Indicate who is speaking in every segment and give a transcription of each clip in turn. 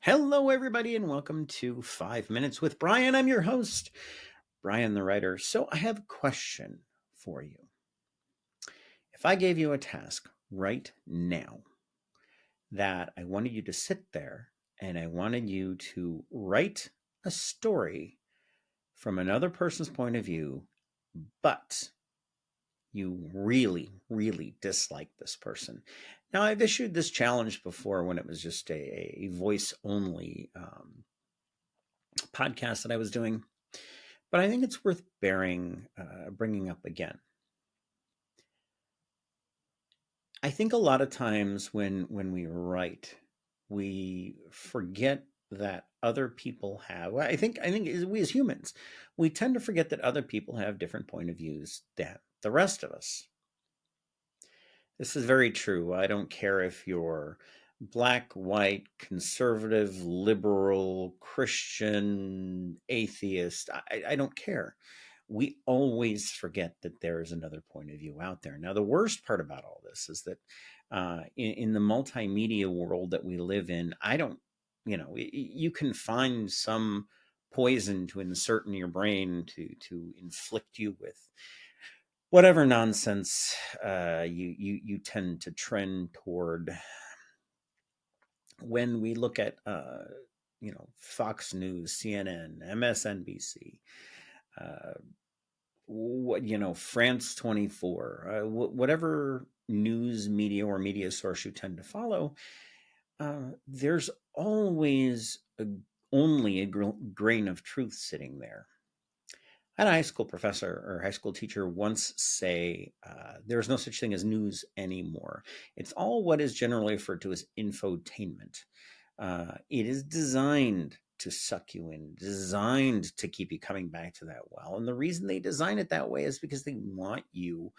Speaker 1: Hello, everybody, and welcome to 5 Minutes with Brian. I'm your host, Brian the writer. So, I have a question for you. If I gave you a task right now that I wanted you to sit there and I wanted you to write a story from another person's point of view, but you really, really dislike this person. Now, I've issued this challenge before when it was just a voice only podcast that I was doing. But I think it's worth bringing up again. I think a lot of times when we write, we forget that other people have. Well, I think we as humans, we tend to forget that other people have different point of views than the rest of us. This is very true. I don't care if you're black, white, conservative, liberal, Christian, atheist. I don't care. We always forget that there is another point of view out there. Now, the worst part about all this is that in the multimedia world that we live in, I don't, you can find some poison to insert in your brain to inflict you with whatever nonsense you tend to trend toward when we look at Fox News, CNN, MSNBC, uh, France 24, whatever news media or media source you tend to follow. There's always only a grain of truth sitting there. I had a high school professor or high school teacher once say, there's no such thing as news anymore. It's all what is generally referred to as infotainment. It is designed to suck you in, designed to keep you coming back to that well. And the reason they design it that way is because they want you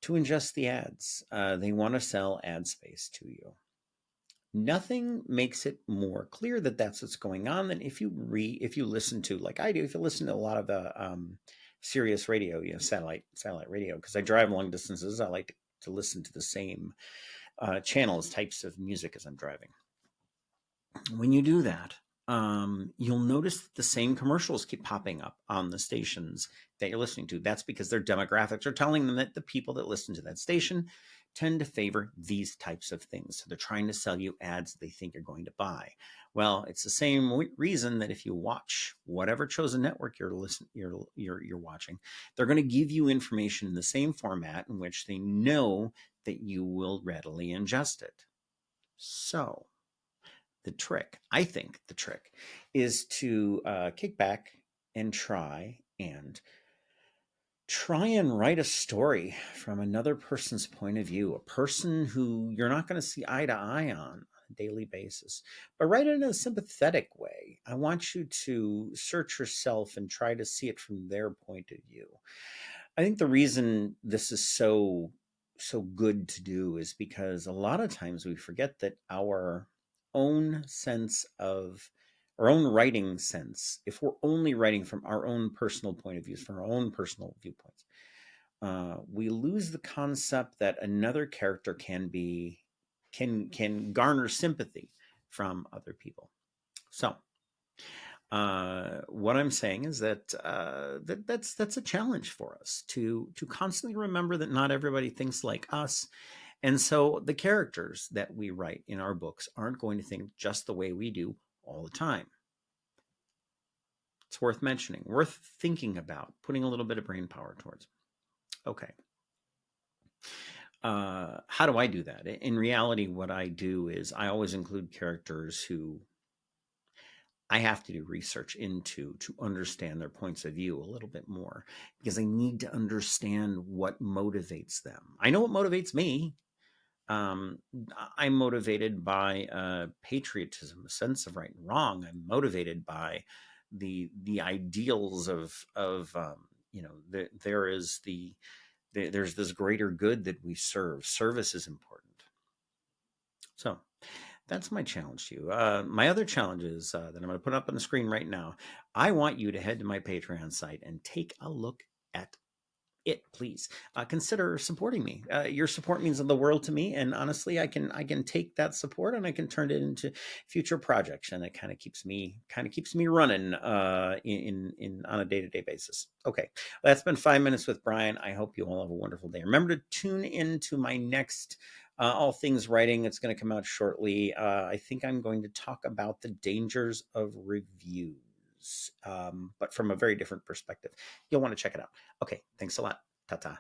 Speaker 1: to ingest the ads. They want to sell ad space to you. Nothing makes it more clear that that's what's going on than if you listen to, like I do, if you listen to a lot of the Sirius radio, satellite radio, because I drive long distances. I like to listen to the same channels, types of music as I'm driving. When you do that, you'll notice that the same commercials keep popping up on the stations that you're listening to. That's because their demographics are telling them that the people that listen to that station tend to favor these types of things. So they're trying to sell you ads they think you're going to buy. Well, it's the same reason that if you watch whatever chosen network you're watching, they're going to give you information in the same format in which they know that you will readily ingest it. So I think the trick is to kick back and try and write a story from another person's point of view, a person who you're not going to see eye to eye on a daily basis, but write it in a sympathetic way. I want you to search yourself and try to see it from their point of view. I think the reason this is so good to do is because a lot of times we forget that own sense of our own writing sense, if we're only writing from our own personal point of views, from our own personal viewpoints, we lose the concept that another character can garner sympathy from other people. So what I'm saying is that's a challenge for us to constantly remember that not everybody thinks like us, and so the characters that we write in our books aren't going to think just the way we do all the time. It's worth mentioning, worth thinking about, putting a little bit of brain power towards. Okay. How do I do that? In reality, what I do is I always include characters who I have to do research into to understand their points of view a little bit more because I need to understand what motivates them. I know what motivates me. Um, I'm motivated by patriotism, a sense of right and wrong. I'm motivated by the ideals of there's this greater good that we serve. Service is important. So that's my challenge to you. My other challenge is that I'm going to put up on the screen right now. I want you to head to my Patreon site and take a look at please consider supporting me. Your support means the world to me, and honestly, I can take that support and I can turn it into future projects, and it kind of keeps me running in on a day-to-day basis. Okay, that's been 5 minutes with Brian. I hope you all have a wonderful day. Remember to tune in to my next all things writing. It's going to come out shortly. I think I'm going to talk about the dangers of reviews, but from a very different perspective. You'll want to check it out. Okay, thanks a lot. Ta ta.